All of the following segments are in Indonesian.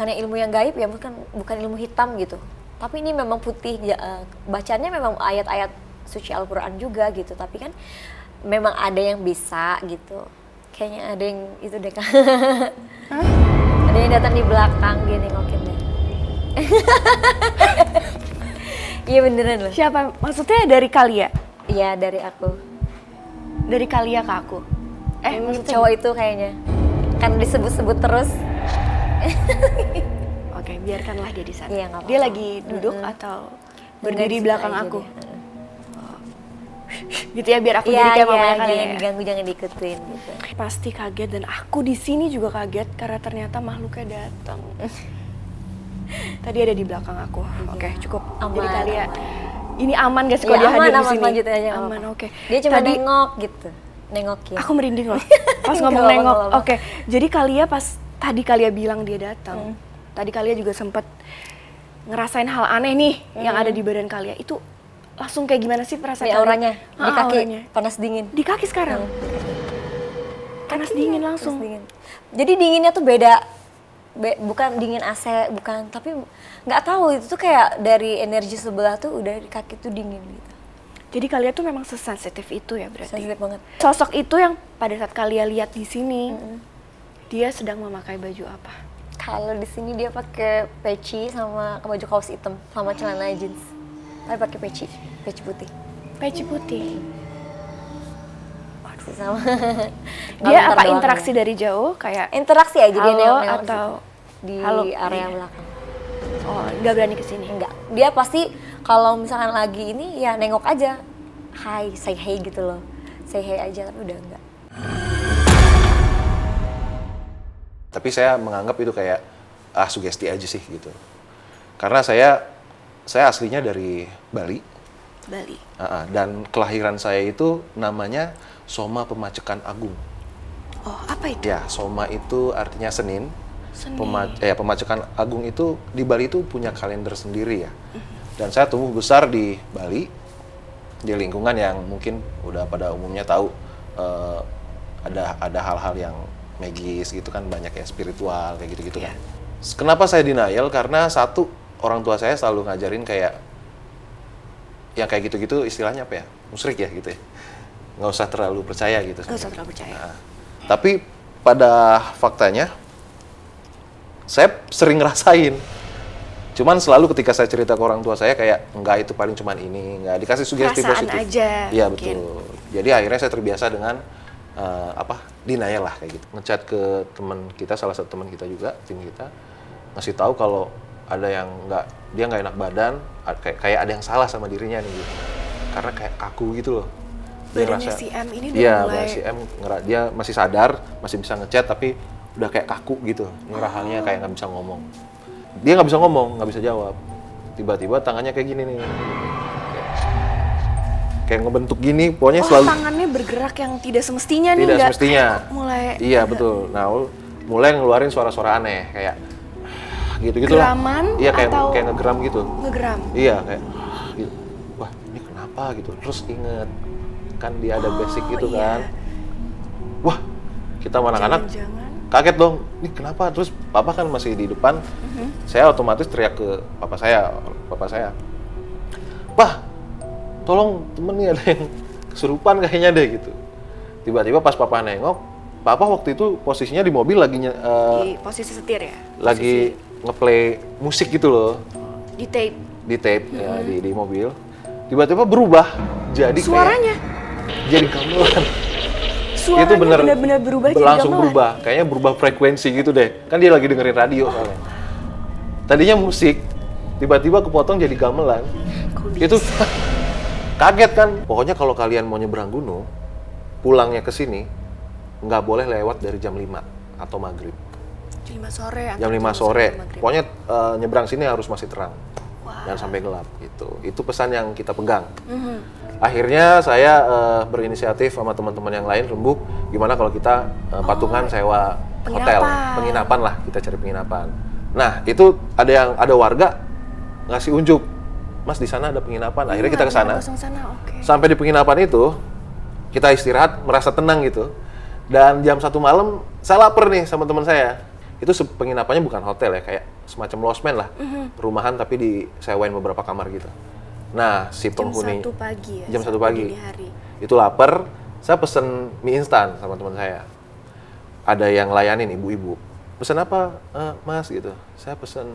bukannya ilmu yang gaib ya, bukan ilmu hitam gitu. Tapi ini memang putih, bacanya memang ayat-ayat suci Al-Quran juga gitu. Tapi kan memang ada yang bisa gitu. Kayaknya ada yang itu deh kan. Ada yang datang di belakang dia nengokin deh. Iya beneran loh. Siapa? Maksudnya dari Kalia? Iya dari aku. Dari Kalia ke aku? Maksudnya cowok itu kayaknya. Kan disebut-sebut terus. Oke, biarkanlah dia di sana. Iya, nggak dia apa-apa. lagi duduk atau berdiri di belakang aku? Gitu ya, biar aku jadi kayak mamanya kali jangan ya. diganggu, jangan diikutin gitu. Pasti kaget dan aku di sini juga kaget karena ternyata makhluknya datang. Tadi ada di belakang aku. Oke, cukup. Aman, Jadi Kalia, aman. ini aman guys kalau Iya, dia hadir di aman, sini. lanjut aja, nggak Aman, apa-apa. oke. Dia cuma Tadi nengok gitu, nengokin. aku merinding loh pas ngomong Nggak nengok. apa-apa. Oke, jadi Kalia pas tadi Kalia bilang dia datang. Tadi Kalia juga sempet ngerasain hal aneh nih yang ada di badan Kalia. Itu langsung kayak gimana sih perasaan Di Kalia? auranya, di kaki, Auranya. panas dingin. Di kaki sekarang. Panas dingin langsung. Panas dingin. Jadi dinginnya tuh beda, bukan dingin AC, bukan, tapi nggak tahu itu tuh kayak dari energi sebelah tuh udah di kaki tuh dingin gitu. Jadi Kalia tuh memang sesensitif itu ya berarti. Sensitif banget. Sosok itu yang pada saat Kalia lihat di sini, dia sedang memakai baju apa? Kalau di sini dia pakai peci sama baju kaos hitam sama celana jeans. Tapi pakai peci putih. Peci putih. Waduh, sama. Dia apa interaksi dari jauh kayak Interaksi aja dia halo nengok atau di halo, area iya. belakang. oh nggak berani kesini? Enggak. Dia pasti kalau misalkan lagi ini ya nengok aja. Hai, say hey gitu loh. Say hey aja tapi udah enggak. Tapi saya menganggap itu kayak sugesti aja sih gitu. Karena saya aslinya dari Bali. Bali. Dan kelahiran saya itu namanya Soma Pemacekan Agung. Oh, apa itu? Ya, Soma itu artinya Senin. Senin. Pemacekan Agung itu di Bali itu punya kalender sendiri ya. Dan saya tumbuh besar di Bali, di lingkungan yang mungkin udah pada umumnya tahu ada hal-hal yang magis gitu kan, banyak ya spiritual kayak gitu-gitu kan. Kenapa saya denial? Karena satu, orang tua saya selalu ngajarin kayak yang kayak gitu-gitu istilahnya apa ya? Musyrik ya gitu ya. Nggak usah terlalu percaya gitu. Nggak usah terlalu percaya. Nah, tapi pada faktanya saya sering ngerasain. Cuman selalu ketika saya cerita ke orang tua saya kayak enggak, itu paling cuman ini, enggak dikasih sugesti Perasaan positif. aja, Iya mungkin. betul. Jadi akhirnya saya terbiasa dengan denial lah kayak gitu. Ngechat ke teman kita, salah satu teman kita juga, tim kita, ngasih tahu kalau ada yang dia nggak enak badan, kayak ada yang salah sama dirinya nih gitu. Karena kayak kaku gitu loh. Badannya si M ini udah iya, mulai... si M dia masih sadar, masih bisa ngechat tapi udah kayak kaku gitu. Ngerahannya kayak nggak bisa ngomong. Dia nggak bisa ngomong, nggak bisa jawab. Tiba-tiba tangannya kayak gini nih. Kayak ngebentuk gini, pokoknya selalu... tangannya bergerak yang tidak semestinya nih. Tidak nggak semestinya. Mulai... Iya, betul. Nah, mulai ngeluarin suara-suara aneh, kayak gitu-gitu lah. Geraman Iya, kayak atau... kayak ngegeram gitu. Ngegeram? Iya, kayak gitu. Wah, ini kenapa gitu. Terus inget, kan dia ada basic gitu kan. Wah, kita anak-anak kaget dong. Ini kenapa? Terus papa kan masih di depan. Saya otomatis teriak ke papa saya. Pah, tolong temen nih ada yang kesurupan kayaknya deh gitu. Tiba-tiba pas papa nengok, papa waktu itu posisinya di mobil lagi di posisi setir ya? Lagi ngeplay musik gitu loh. Di tape? Di tape, ya, di mobil. Tiba-tiba berubah, jadi suaranya? Kayak, jadi gamelan. Suaranya itu benar-benar berubah jadi langsung gamelan? berubah, kayaknya berubah frekuensi gitu deh. Kan dia lagi dengerin radio soalnya. Tadinya musik, tiba-tiba kepotong jadi gamelan. Itu kaget kan. Pokoknya kalau kalian mau nyebrang gunung, pulangnya ke sini nggak boleh lewat dari jam 5 atau maghrib. Jam 5 sore. Jam 5 sore. Pokoknya nyebrang sini harus masih terang. Jangan sampai gelap gitu. Itu pesan yang kita pegang. Akhirnya saya berinisiatif sama teman-teman yang lain rembuk, gimana kalau kita patungan sewa hotel, penginapan lah, kita cari penginapan. Nah, itu ada warga ngasih unjuk. Mas, di sana ada penginapan. Akhirnya kita ke sana. Sampai di penginapan itu, kita istirahat, merasa tenang gitu. Dan jam 1 malam, saya lapar nih sama teman saya. Itu penginapannya bukan hotel ya, kayak semacam losmen lah, rumahan tapi disewain beberapa kamar gitu. Nah, si penghuni Jam 1 pagi ya? jam 1 pagi, dini hari. itu lapar, saya pesen mie instan sama teman saya. Ada yang layanin ibu-ibu, pesen apa mas gitu, saya pesen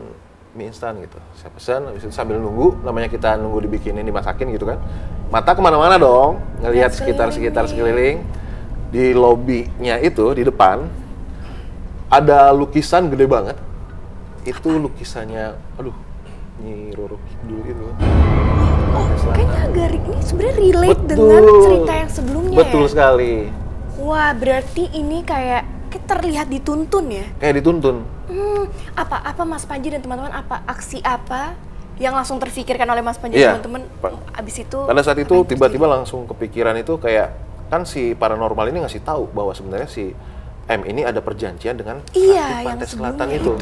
mie instan gitu. Saya pesan, habis itu sambil nunggu, namanya kita nunggu dibikinin, dimasakin gitu kan. Mata kemana-mana dong, ngelihat sekitar sekeliling. Di lobinya itu, di depan, ada lukisan gede banget. Itu lukisannya, aduh, Nyi Roro Kidul itu. Kayaknya agak ini sebenarnya relate Betul. dengan cerita yang sebelumnya Betul ya? sekali. Wah, berarti ini kayak terlihat dituntun ya? Kayak dituntun. Apa Mas Panji dan teman-teman, apa aksi apa yang langsung terfikirkan oleh Mas Panji Iya. dan teman-teman abis itu? Pada saat itu apa yang tiba-tiba langsung kepikiran itu kayak, kan si paranormal ini ngasih tahu bahwa sebenarnya si M ini ada perjanjian dengan Iya, Ratu yang Pantai Selatan sebelumnya itu.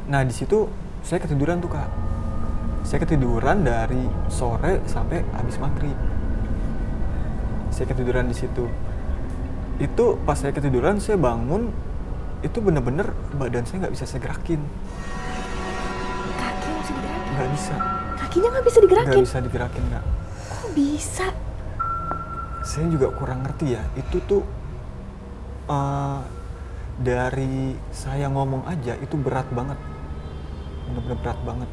Nah di situ saya ketiduran tuh Kak. Saya ketiduran dari sore sampai habis maghrib. Saya ketiduran di situ. Itu pas saya ketiduran saya bangun, itu bener-bener badan saya nggak bisa saya gerakin. Kaki nggak bisa digerakin? Nggak bisa. Kakinya nggak bisa digerakin? Nggak bisa digerakin Kak. Kok bisa? Saya juga kurang ngerti ya. Itu tuh dari saya ngomong aja itu berat banget. Bener-bener berat banget.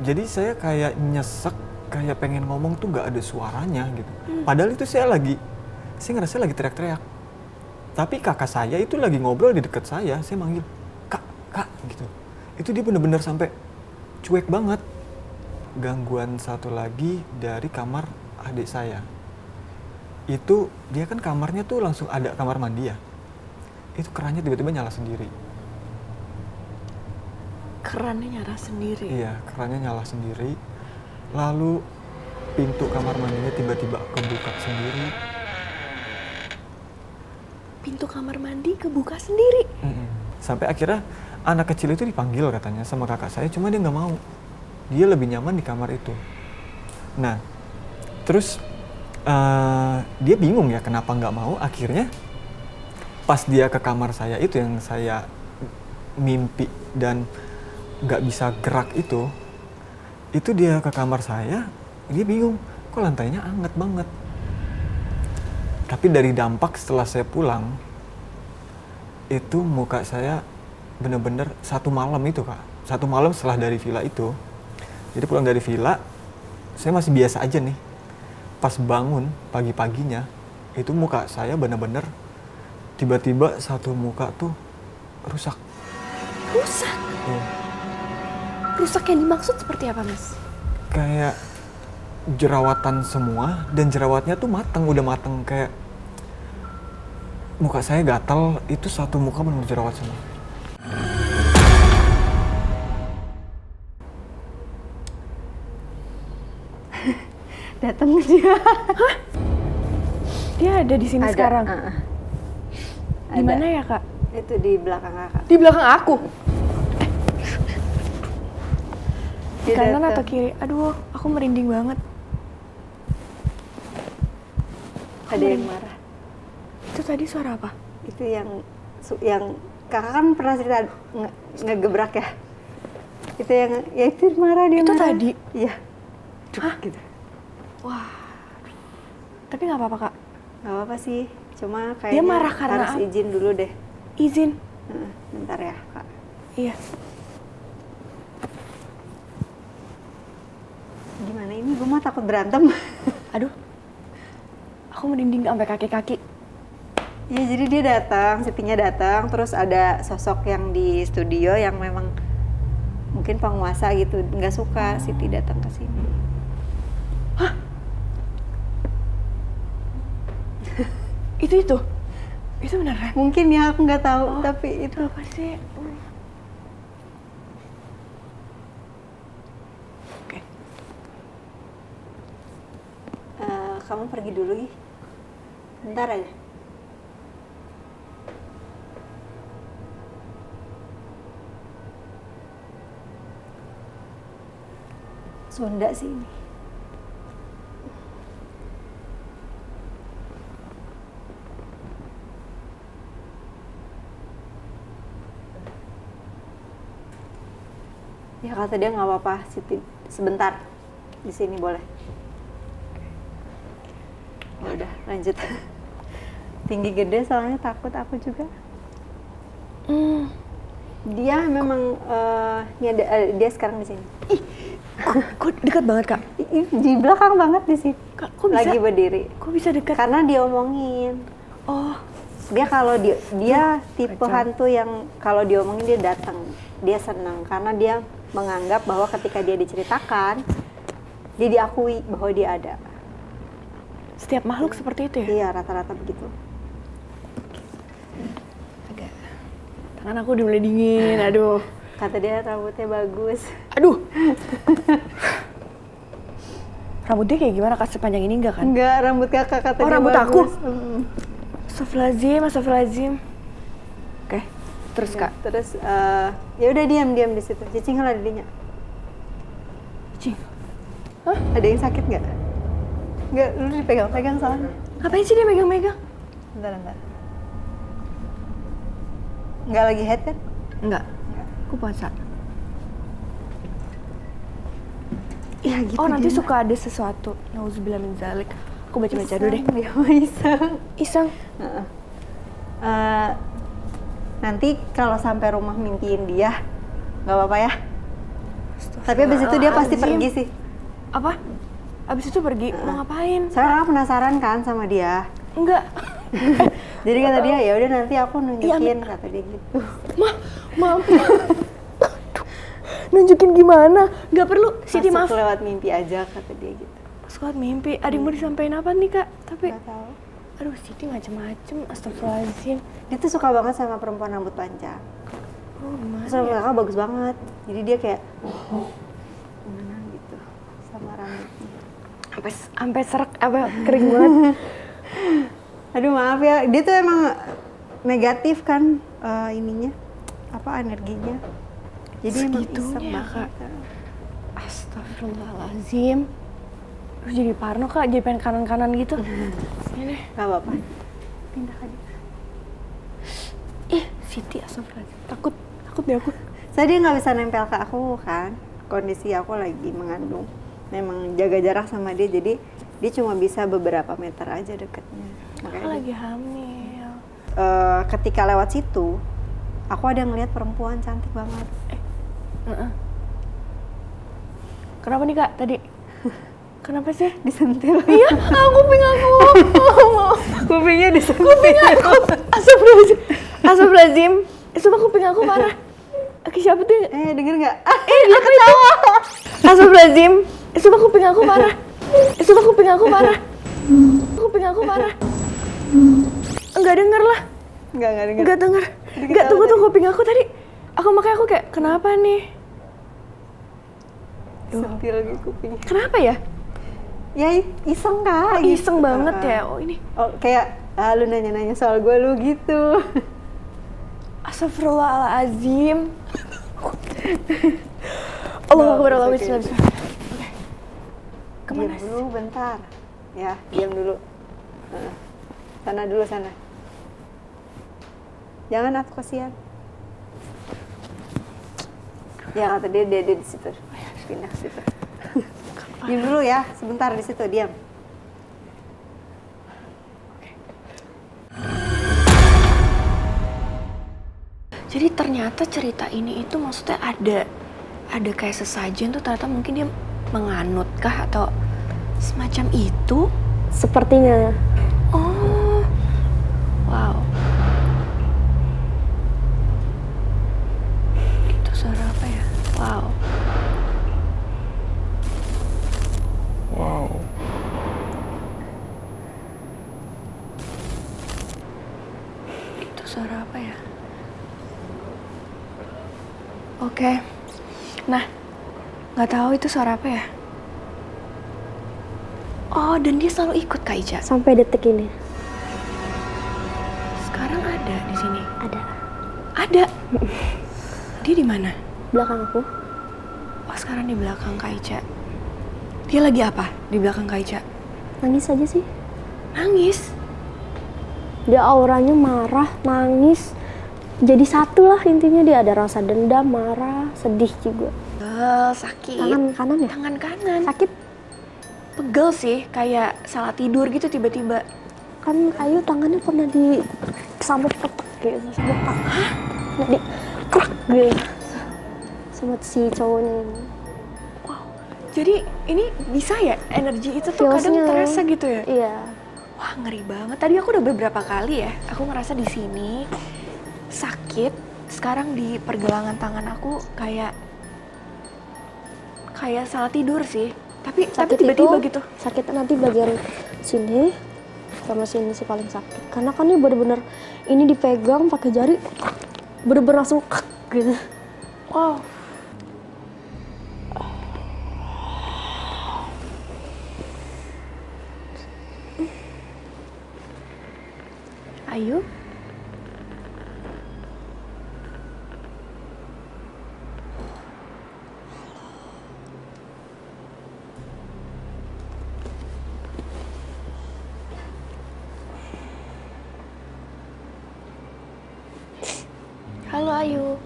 Jadi saya kayak nyesek, kayak pengen ngomong tuh nggak ada suaranya gitu. Padahal itu saya ngerasa lagi teriak-teriak. Tapi kakak saya itu lagi ngobrol di dekat saya manggil, kak gitu. Itu dia bener-bener sampai cuek banget. Gangguan satu lagi dari kamar adik saya. Itu dia kan kamarnya tuh langsung ada kamar mandi ya. Itu kerannya tiba-tiba nyala sendiri. Kerannya nyala sendiri? Iya, kerannya nyala sendiri. Lalu pintu kamar mandinya tiba-tiba kebuka sendiri. Pintu kamar mandi kebuka sendiri? Sampai akhirnya anak kecil itu dipanggil katanya sama kakak saya, cuma dia nggak mau. Dia lebih nyaman di kamar itu. Nah, terus dia bingung ya kenapa nggak mau. Akhirnya pas dia ke kamar saya itu yang saya mimpi dan nggak bisa gerak itu dia ke kamar saya, dia bingung, kok lantainya anget banget. Tapi dari dampak setelah saya pulang, itu muka saya bener-bener satu malam itu Kak. Satu malam setelah dari villa itu, jadi pulang dari villa, saya masih biasa aja nih. Pas bangun pagi-paginya, itu muka saya bener-bener tiba-tiba satu muka tuh rusak. Rusak? Iya. Rusak yang dimaksud seperti apa, Mas? Kayak jerawatan semua, dan jerawatnya tuh udah mateng, kayak muka saya gatal, itu satu muka bener jerawat semua. Datang dia. Hah? Dia ada di sini Ada, sekarang? Di Ada. mana ya, Kak? Itu di belakang kakak. Di belakang aku? Di Dia kanan datang. atau kiri? Aduh, aku merinding banget. Ada yang marah. Itu tadi suara apa? Itu yang kakak kan pernah cerita ngegebrak ya. Itu yang ya itu marah dia. Itu marah. tadi? Iya. Hah? Gitu. Wah. Tapi nggak apa-apa, Kak. Gak apa-apa sih. Cuma kayaknya marah karena harus apa? izin dulu deh. Izin. Bentar ya kak. Iya. Gimana ini? Gue mah takut berantem. Aduh. Aku merinding sampai kaki-kaki. Ya jadi dia datang, Sitinya datang, terus ada sosok yang di studio yang memang mungkin penguasa gitu, nggak suka Siti datang ke sini. Itu? Itu beneran? Mungkin ya aku nggak tahu, tapi itu Apa sih? Oke. kamu pergi dulu Gi. Bentar aja. Sunda sih ini. Ya kata dia nggak apa-apa, Siti sebentar di sini boleh. Ya udah lanjut. Tinggi gede soalnya takut aku juga. Dia memang dia sekarang di sini. Kok dekat banget Kak? Di belakang banget di sini. Kak, kok bisa? Lagi berdiri. Kok bisa dekat? Karena dia omongin. Oh, Dia kalau dia tipe kacau. hantu yang kalau diomongin dia datang. Dia senang karena dia menganggap bahwa ketika dia diceritakan, dia diakui bahwa dia ada. setiap makhluk seperti itu ya? Iya, rata-rata begitu. Agak. Tangan aku udah mulai dingin, aduh. Kata dia rambutnya bagus. Aduh. Rambutnya kayak gimana Kak? Sepanjang ini enggak kan? Enggak, rambut kakak kata Oh, dia rambut bagus. aku? Astagfirullahaladzim. Oke, terus Kak. Terus ya udah diam di situ. Cicing lah didinya. Cing, Ada yang sakit nggak? Nggak, lu dipegang-pegang soalnya. ngapain sih dia megang-megang? Bentar. Nggak lagi head kan? Enggak, aku puasa. Ya gitu. Oh, nanti suka ada sesuatu. Nauzubillah min zalik. Aku baca-baca dulu deh. Dia mau iseng. Iseng. Nanti kalau sampai rumah mimpiin dia, nggak apa-apa ya. Tapi abis itu dia pasti pergi sih. Apa? Abis itu pergi, mau ngapain? Saya kakak penasaran kan sama dia. Enggak. Jadi kata dia, ya udah nanti aku nunjukin, kata dia gitu. Maaf. Nunjukin gimana? Nggak perlu, Siti maaf. Masuk lewat mimpi aja, kata dia gitu. Pas kuat mimpi, ada yang mau disampaikan apa nih Kak? Tapi, Nggak tahu. aduh Siti macem-macem, astagfirullahaladzim. Dia tuh suka banget sama perempuan rambut panjang. Oh gimana Terus rambut ya? kakak bagus banget. Jadi dia kayak gimana gitu sama rambutnya. Sampai serak, apa, kering banget. Aduh maaf ya, dia tuh emang negatif kan ininya, apa energinya. Jadi emang Segitunya iseng ya, banget. Astagfirullahaladzim. Terus jadi parno Kak, jadi pengen kanan-kanan gitu. Ini. Gak apa-apa. Pindah aja. Ih, Siti astagfirullahaladzim. Takut deh aku. Saya dia nggak bisa nempel ke aku kan. Kondisi aku lagi mengandung. Memang jaga jarak sama dia, jadi dia cuma bisa beberapa meter aja deketnya. Aku lagi hamil. Ketika lewat situ, aku ada ngeliat perempuan cantik banget. Kenapa nih Kak tadi? Kenapa sih? Disentil. Iya, kuping aku. Kupingnya disentil. Kuping aku. Astagfirullahaladzim. Astagfirullahaladzim. Sumpah kuping aku parah. Oke, siapa tuh? Denger nggak? Dia ketawa. Astagfirullahaladzim. Sumpah kuping aku parah. Sumpah kuping aku parah. Kuping aku parah. Enggak denger lah. Nggak denger. Enggak denger. Enggak, tunggu kuping aku tadi. Makanya aku kayak, kenapa nih? Sentil di kupingnya. Kenapa ya? Ya iseng kak. Iseng banget ya. Oh ini. Oh kayak lu nanya-nanya soal gue lu gitu. Astagfirullahaladzim. Allah Akbar, Allah Akbar. Oke. Kemana Diam sih? dulu bentar. Ya, diam dulu. Sana dulu sana. Jangan aku kasihan. Ya kata dia di situ. Pindah ke situ. Diam dulu ya, sebentar di situ diam. Jadi ternyata cerita ini itu maksudnya ada kayak sesajen tuh ternyata mungkin dia menganut kah atau semacam itu? Sepertinya. Oh, wow. Itu suara apa ya? Wow. Wow. Itu suara apa ya? Oke. Nah, nggak tahu itu suara apa ya? Oh, dan dia selalu ikut Kak Ica. Sampai detik ini. Sekarang ada di sini. Ada. Ada. Dia di mana? Belakang aku. Oh, sekarang di belakang Kak Ica. Dia lagi apa di belakang Kak Ica? Nangis aja sih. Nangis. Dia auranya marah, nangis. Jadi satu lah intinya, dia ada rasa dendam, marah, sedih juga. Sakit. Tangan kanan ya? Tangan kanan. Sakit? Pegel sih, kayak salah tidur gitu tiba-tiba. Kan Ayu tangannya pernah di sabuk petek gitu, sabuk pak. Hah? Nah, di krak gitu sama si cowoknya ini. Jadi ini bisa ya energi itu tuh kadang Feelsnya. terasa gitu ya? Iya. Wah ngeri banget. Tadi aku udah beberapa kali ya, aku ngerasa di sini sakit. Sekarang di pergelangan tangan aku kayak salah tidur sih. Tapi Sakit tiba-tiba itu, gitu. sakit nanti bagian sini sama sini sih paling sakit. Karena kan ini bener-bener ini dipegang pakai jari, bener-bener langsung gitu. Wow. Ayu? Halo Ayu.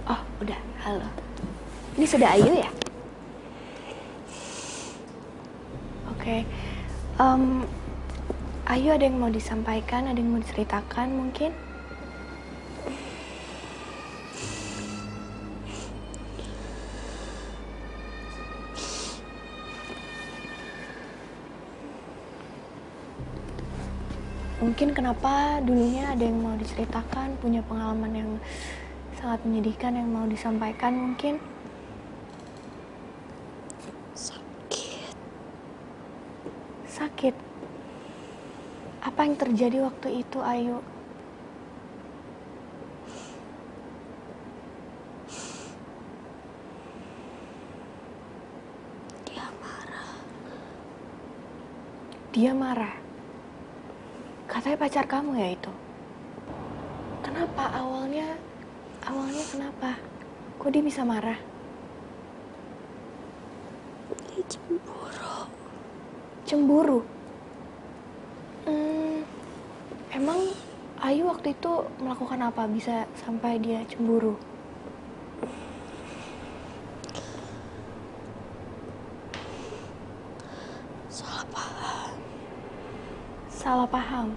Oh, udah. Halo. Ini sudah Ayu ya? Oke. Ayu ada yang mau disampaikan, ada yang mau diceritakan mungkin? Mungkin kenapa dulunya ada yang mau diceritakan, punya pengalaman yang sangat menyedihkan yang mau disampaikan mungkin? Sakit. Apa yang terjadi waktu itu, Ayu? Dia marah. Katanya pacar kamu ya itu. Kenapa awalnya kenapa? Kok dia bisa marah? Dia cemburu. Cemburu? Emang Ayu waktu itu melakukan apa bisa sampai dia cemburu? Salah paham.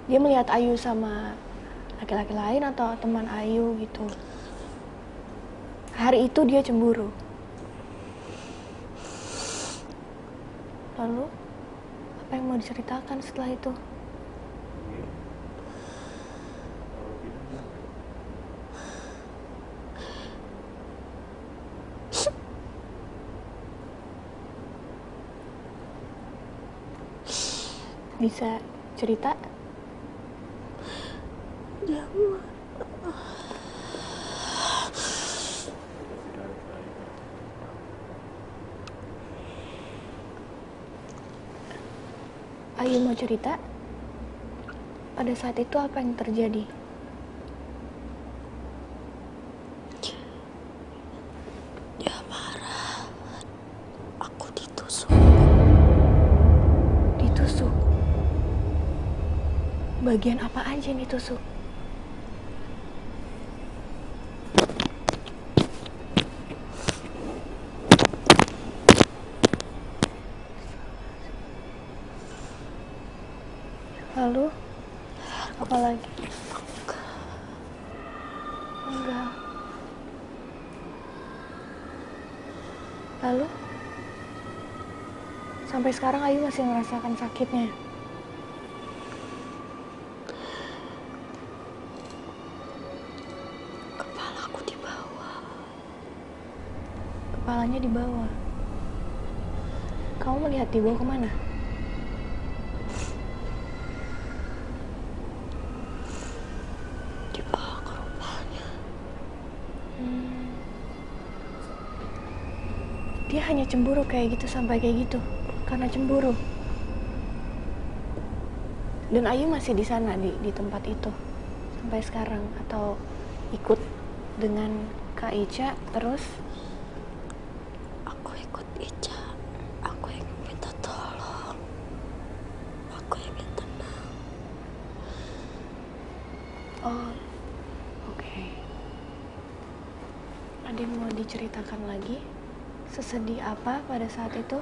Dia melihat Ayu sama laki-laki lain atau teman Ayu gitu. Hari itu dia cemburu. Lalu, apa yang mau diceritakan setelah itu? Bisa cerita? Ayu mau cerita? Pada saat itu apa yang terjadi? Dia marah. Aku ditusuk. Ditusuk? Bagian apa aja yang ditusuk? Lalu, apa lagi? Enggak. Lalu, sampai sekarang Ayu masih merasakan sakitnya. Kepalaku di bawah. Kepalanya di bawah. Kamu melihat di bawah kemana? Di bawah ke rumahnya. Dia hanya cemburu kayak gitu sampai kayak gitu karena cemburu. Dan Ayu masih di sana di tempat itu sampai sekarang atau ikut dengan Kak Ica terus? Aku ikut Ica. Aku yang minta tolong. Aku yang minta tenang. Oh, oke. Ada yang mau diceritakan lagi? Sesedih apa pada saat itu?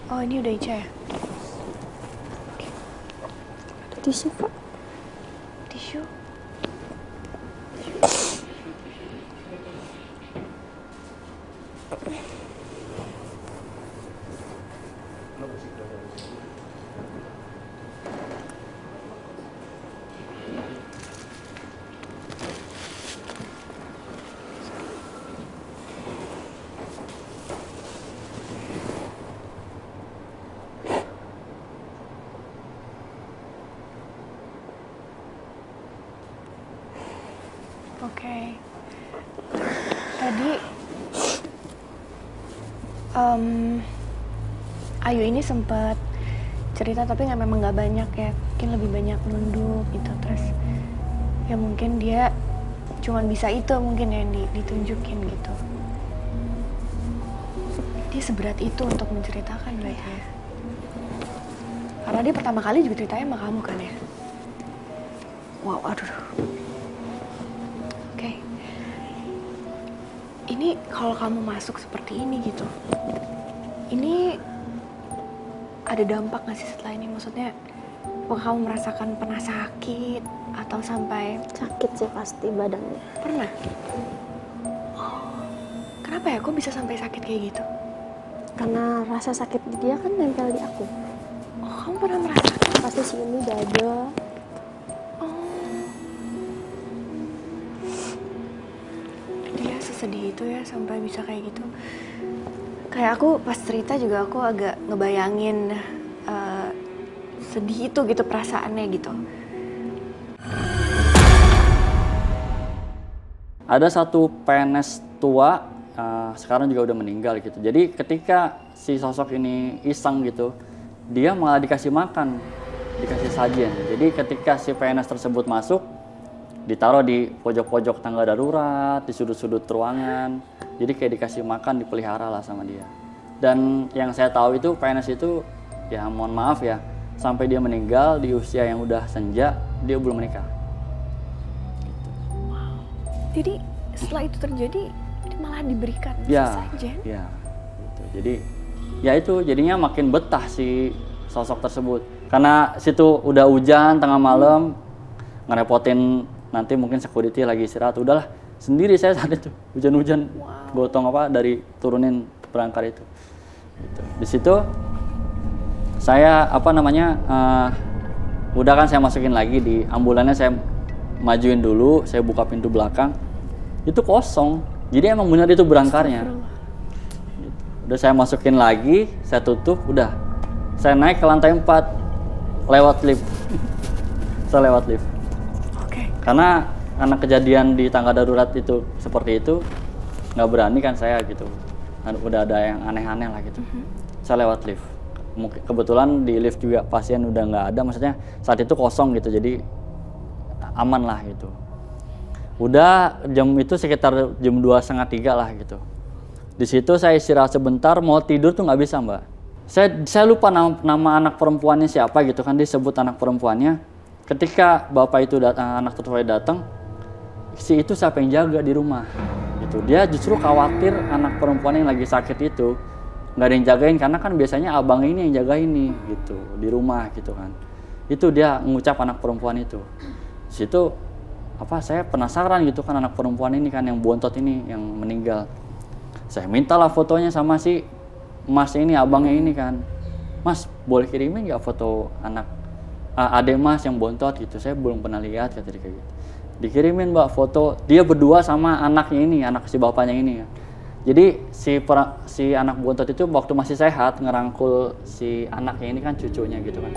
Oh, ini udah Ica ya? Tisu, Kak. Tisu? Oke. Tadi Ayu ini sempat cerita tapi memang nggak banyak ya, mungkin lebih banyak nunduk gitu. Terus ya mungkin dia cuman bisa itu mungkin yang ditunjukin gitu. Dia seberat itu untuk menceritakan berarti ya. Karena dia pertama kali juga ceritanya sama kamu kan ya. Wow, aduh. Oke. Ini kalau kamu masuk seperti ini gitu, ini ada dampak nggak sih setelah ini? Maksudnya, apakah kamu merasakan pernah sakit atau sampai Sakit sih pasti badannya. pernah? Kenapa ya? Kok bisa sampai sakit kayak gitu? Karena rasa sakit di dia kan nempel di aku. Oh, kamu pernah merasakan? Pasti sini dada. Dia sesedih itu ya sampai bisa kayak gitu. Kayak aku pas cerita juga aku agak ngebayangin sedih itu gitu perasaannya gitu. Ada satu PNS tua, sekarang juga udah meninggal gitu. Jadi ketika si sosok ini iseng gitu, dia malah dikasih makan, dikasih sajian. Jadi ketika si PNS tersebut masuk, ditaruh di pojok-pojok tangga darurat, di sudut-sudut ruangan. Jadi kayak dikasih makan, dipelihara lah sama dia. Dan yang saya tahu itu PNS itu, ya mohon maaf ya, sampai dia meninggal di usia yang udah senja, dia belum menikah. Jadi setelah itu terjadi dia malah diberikan Ya, sajian. ya, gitu. Jadi ya itu jadinya makin betah si sosok tersebut. Karena situ udah hujan tengah malam, ngerepotin nanti mungkin security lagi istirahat. Udahlah, sendiri saya saat itu hujan-hujan, gotong apa dari turunin berangkar itu. Gitu. Di situ saya udah kan saya masukin lagi di ambulannya, saya majuin dulu, saya buka pintu belakang, itu kosong. Jadi emang benar itu berangkarnya. Gitu. Udah saya masukin lagi, saya tutup, udah. Saya naik ke lantai 4, lewat lift. Saya lewat lift. Oke. Karena kejadian di tangga darurat itu seperti itu, nggak berani kan saya gitu. Udah ada yang aneh-aneh lah gitu. Saya lewat lift. Kebetulan di lift juga pasien udah nggak ada, maksudnya saat itu kosong gitu, jadi aman lah gitu. Udah jam itu sekitar jam 2:30 lah gitu. Di situ saya istirahat sebentar, mau tidur tuh nggak bisa, Mbak. Saya lupa nama anak perempuannya siapa gitu kan, disebut anak perempuannya. Ketika bapak itu anak tersebut datang, si itu siapa yang jaga di rumah gitu. Dia justru khawatir anak perempuan yang lagi sakit itu nggak ada yang jagain, karena kan biasanya abang ini yang jaga ini gitu di rumah gitu kan. Itu dia ngucap anak perempuan itu. Di situ saya penasaran gitu kan, anak perempuan ini kan yang bontot ini yang meninggal. Saya mintalah fotonya sama si mas ini, abangnya ini kan. Mas, boleh kirimin nggak foto anak adek mas yang bontot gitu, saya belum pernah lihat, kata dia kayak gitu. Dikirimin Mbak foto dia berdua sama anaknya ini, anak si bapaknya ini ya. Jadi si anak bontot itu waktu masih sehat ngerangkul si anaknya ini kan, cucunya gitu kan.